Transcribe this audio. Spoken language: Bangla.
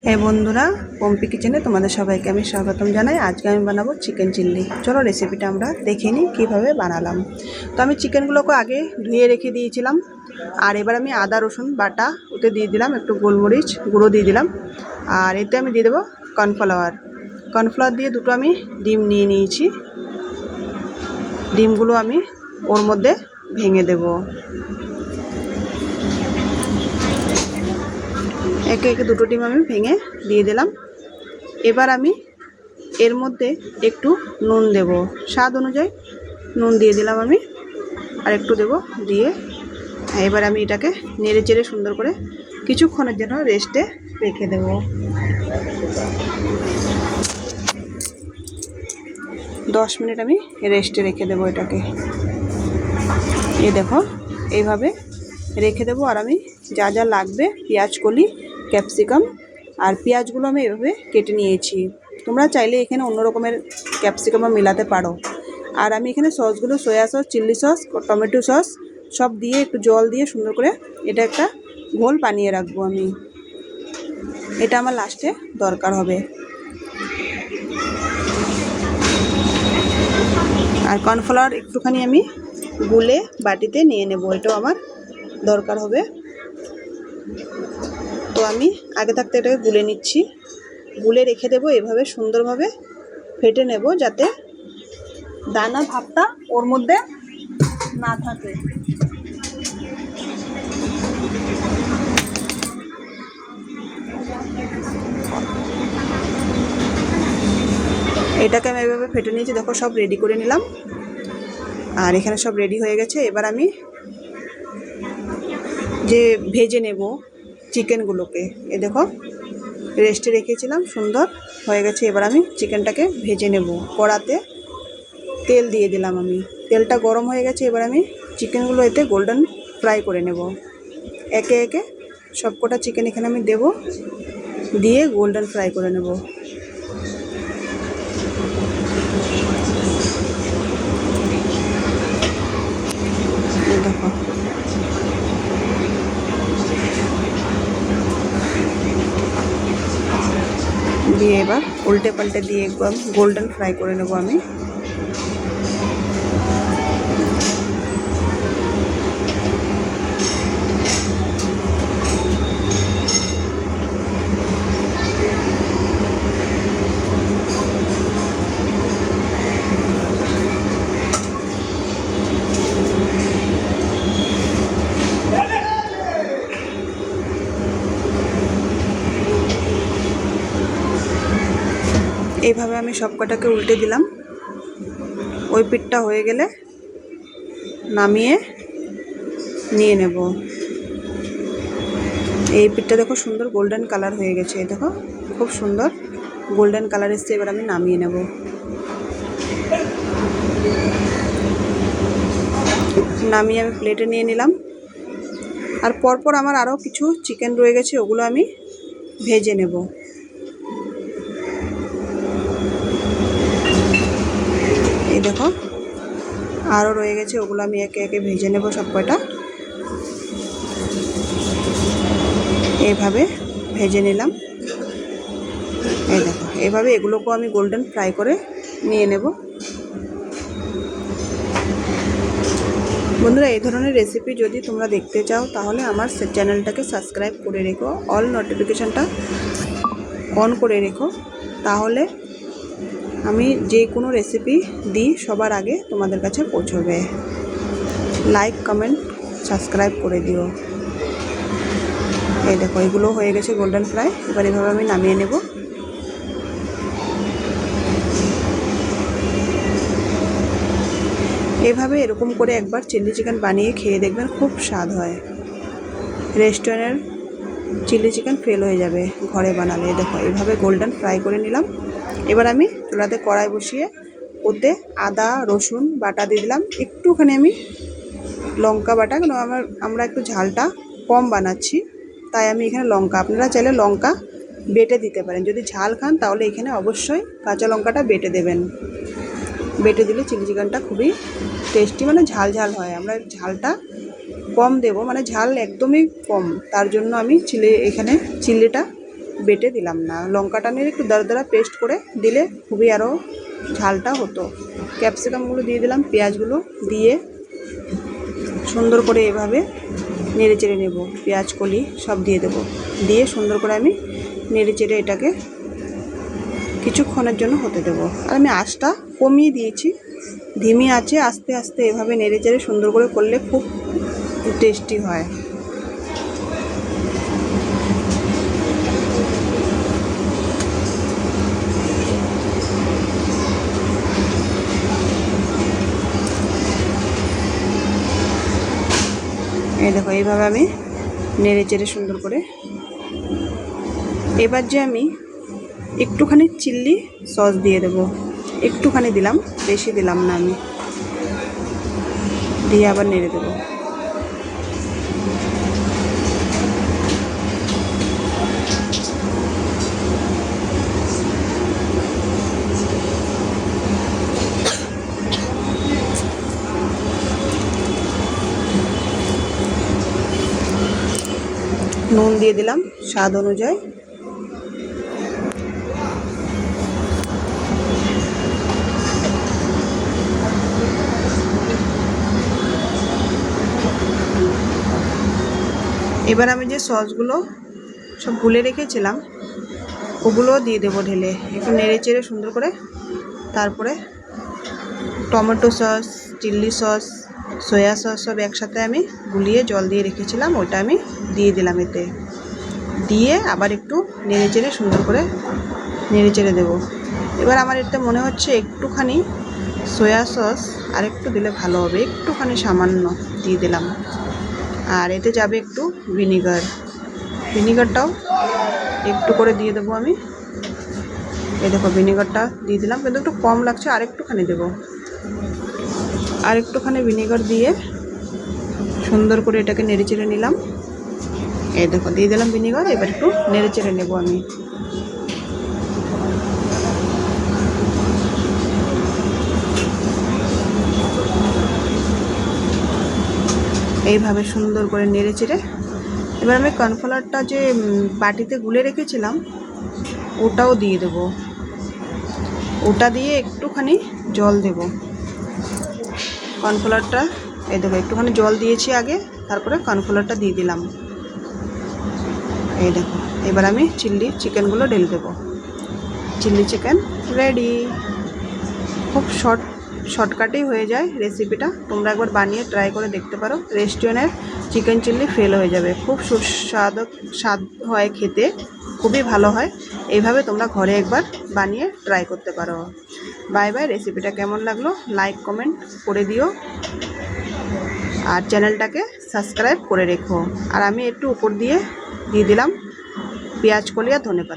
হ্যাঁ বন্ধুরা, পম্পি কিচেনে তোমাদের সবাইকে আমি স্বাগতম জানাই। আজকে আমি বানাবো চিকেন চিল্লি। চলো রেসিপিটা আমরা দেখে নিই কীভাবে বানালাম। তো আমি চিকেনগুলোকে আগে ধুয়ে রেখে দিয়েছিলাম। আর এবার আমি আদা রসুন বাটা ওতে দিয়ে দিলাম, একটু গোলমরিচ গুঁড়ো দিয়ে দিলাম। আর এতে আমি দিয়ে দেবো কর্নফ্লাওয়ার দিয়ে দুটো আমি ডিম নিয়ে নিয়েছি। ডিমগুলো আমি ওর মধ্যে ভেঙে দেবো। একে একে দুটো ডিম আমি ভেঙে দিয়ে দিলাম। এবার আমি এর মধ্যে একটু নুন দেব, স্বাদ অনুযায়ী নুন দিয়ে দিলাম আমি, আর একটু দেব দিয়ে এবার আমি এটাকে নেড়ে চেড়ে সুন্দর করে কিছুক্ষণের জন্য রেস্টে রেখে দেব। 10 মিনিট আমি রেস্টে রেখে দেবো এটাকে। এই দেখো এইভাবে রেখে দেবো। আর আমি যা যা লাগবে, পেঁয়াজ কলি, ক্যাপসিকাম আর পেঁয়াজগুলো আমি এভাবে কেটে নিয়েছি। তোমরা চাইলে এখানে অন্য রকমের ক্যাপসিকামও মেলাতে পারো। আর আমি এখানে সসগুলো soya sauce, chilli sauce, tomato sauce সব দিয়ে একটু জল দিয়ে সুন্দর করে এটা একটা ঘোল বানিয়ে রাখবো আমি। এটা আমার লাস্টে দরকার হবে। আর কর্নফ্লাওয়ার একটুখানি আমি গুলে বাটিতে নিয়ে নেব, এটাও আমার দরকার হবে। তো আমি আগে থাকতে এটাকে গুলে নিচ্ছি, গুলে রেখে দেবো। এভাবে সুন্দরভাবে ফেটে নেব যাতে দানা ভাবটা ওর মধ্যে না থাকে। এটাকে আমি এভাবে ফেটে নিয়েছি। দেখো সব রেডি করে নিলাম। আর এখানে সব রেডি হয়ে গেছে। এবার আমি যে ভেজে নেব চিকেনগুলোকে, এ দেখো রেস্টে রেখেছিলাম, সুন্দর হয়ে গেছে। এবার আমি চিকেনটাকে ভেজে নেব। কড়াতে তেল দিয়ে দিলাম আমি, তেলটা গরম হয়ে গেছে। এবার আমি চিকেনগুলো এতে গোল্ডেন ফ্রাই করে নেব। একে একে সব কটা চিকেন এখানে আমি দেব, দিয়ে গোল্ডেন ফ্রাই করে নেব। দেখো দিয়ে এবার উল্টে পাল্টে দিয়ে একদম গোল্ডেন ফ্রাই করে নেব আমি। এইভাবে আমি সব কটাকে উল্টে দিলাম। ওই পিঠটা হয়ে গেলে নামিয়ে নিয়ে নেব। এই পিঠটা দেখো সুন্দর গোল্ডেন কালার হয়ে গেছে। দেখো খুব সুন্দর গোল্ডেন কালার এসছে। এবার আমি নামিয়ে নেব। নামিয়ে আমি প্লেটে নিয়ে নিলাম। আর পরপর আমার আরও কিছু চিকেন রয়ে গেছে, ওগুলো আমি ভেজে নেব। এই দেখো আরও রয়ে গেছে, ওগুলো আমি একে একে ভেজে নেব সব কয়টা। এইভাবে ভেজে নিলাম। এই দেখো এইভাবে এগুলোকেও আমি গোল্ডেন ফ্রাই করে নিয়ে নেব। বন্ধুরা, এই ধরনের রেসিপি যদি তোমরা দেখতে চাও তাহলে আমার চ্যানেলটাকে সাবস্ক্রাইব করে রেখো, অল নোটিফিকেশানটা অন করে রেখো। তাহলে আমি যে কোনো রেসিপি দিই সবার আগে তোমাদের কাছে পৌঁছবে। লাইক, কমেন্ট, সাবস্ক্রাইব করে দিও। এই দেখো এগুলো হয়ে গেছে গোল্ডেন ফ্রাই। এবার এভাবে আমি নামিয়ে নেব। এভাবে এরকম করে একবার চিলি চিকেন বানিয়ে খেয়ে দেখবেন, খুব স্বাদ হয়। রেস্টুরেন্টের চিলি চিকেন ফেল হয়ে যাবে ঘরে বানালে। দেখো এভাবে গোল্ডেন ফ্রাই করে নিলাম। এবার আমি চুলাতে কড়াই বসিয়ে ওতে আদা রসুন বাটা দিয়ে দিলাম। একটুখানি আমি লঙ্কা বাটা, কেন আমরা একটু ঝালটা কম বানাচ্ছি, তাই আমি এখানে লঙ্কা, আপনারা চাইলে লঙ্কা বেটে দিতে পারেন। যদি ঝাল খান তাহলে এখানে অবশ্যই কাঁচা লঙ্কাটা বেটে দেবেন। বেটে দিলে চিলি চিকেনটা খুবই টেস্টি, মানে ঝাল ঝাল হয়। আমরা ঝালটা কম দেব, মানে ঝাল একদমই কম, তার জন্য আমি এখানে চিলিটা বেটে দিলাম না, লঙ্কাটা নিয়ে একটু দরদরা পেস্ট করে দিলে খুবই আরও ঝালটা হতো। ক্যাপসিকামগুলো দিয়ে দিলাম, পেঁয়াজগুলো দিয়ে সুন্দর করে এভাবে নেড়ে চেড়ে নেব। পেঁয়াজ কলি সব দিয়ে দেবো, দিয়ে সুন্দর করে আমি নেড়ে চেড়ে এটাকে কিছুক্ষণের জন্য হতে দেবো। আর আমি আঁচটা কমিয়ে দিয়েছি, ধিমি আঁচে আস্তে আস্তে এভাবে নেড়ে চেড়ে সুন্দর করে করলে খুব টেস্টি হয়। এই দেখো এইভাবে আমি নেড়ে চেড়ে সুন্দর করে, এবার যে আমি একটুখানি চিলি সস দিয়ে দেবো, একটুখানি দিলাম, বেশি দিলাম না আমি, দিয়ে আবার নেড়ে দেবো। নুন দিয়ে দিলাম স্বাদ অনুযায়ী। এবার আমি যে সসগুলো সব গুলে রেখেছিলাম ওগুলোও দিয়ে দেবো ঢেলে, একটু নেড়ে চেড়ে সুন্দর করে। তারপরে tomato sauce, chilli sauce, soya sauce সব একসাথে আমি গুলিয়ে জল দিয়ে রেখেছিলাম, ওটা আমি দিয়ে দিলাম এতে, দিয়ে আবার একটু নেড়ে চেড়ে সুন্দর করে নেড়ে চেড়ে দেবো। এবার আমার এতে মনে হচ্ছে একটুখানি সয়া সস আর একটু দিলে ভালো হবে, একটুখানি সামান্য দিয়ে দিলাম। আর এতে যাবে একটু ভিনিগার, ভিনিগারটাও একটু করে দিয়ে দেবো আমি। এই দেখো ভিনিগারটা দিয়ে দিলাম, কিন্তু একটু কম লাগছে, আর একটুখানি দেবো। আর একটুখানি ভিনিগার দিয়ে সুন্দর করে এটাকে নেড়ে চেড়ে নিলাম। এই দেখো দিয়ে দিলাম ভিনিগার, এবার একটু নেড়ে চেড়ে নেবো আমি। এইভাবে সুন্দর করে নেড়ে চেড়ে এবার আমি কর্নফ্লাওয়ারটা যে বাটিতে গুলে রেখেছিলাম ওটাও দিয়ে দেবো, ওটা দিয়ে একটুখানি জল দেব। কর্নফ্লাওয়ারটা এই দেখো একটুখানি জল দিয়েছি আগে, তারপরে কর্নফ্লাওয়ারটা দিয়ে দিলাম। এই দেখো এবার আমি চিলি চিকেনগুলো ঢেলে দেবো। Chilli chicken ready. খুব শর্টকাটেই হয়ে যায় রেসিপিটা, তোমরা একবার বানিয়ে ট্রাই করে দেখতে পারো। রেস্টুরেন্টের চিকেন চিলি ফেল হয়ে যাবে, খুব স্বাদ হয় খেতে, খুবই ভালো হয়। এইভাবে তোমরা ঘরে একবার বানিয়ে ট্রাই করতে পারো। Bye bye. রেসিপিটা কেমন লাগলো লাইক কমেন্ট করে দিও, আর চ্যানেলটাকে সাবস্ক্রাইব করে রেখো। আর আমি একটু উপর দিয়ে দিলাম পেঁয়াজ কলি আর ধনেপাতা।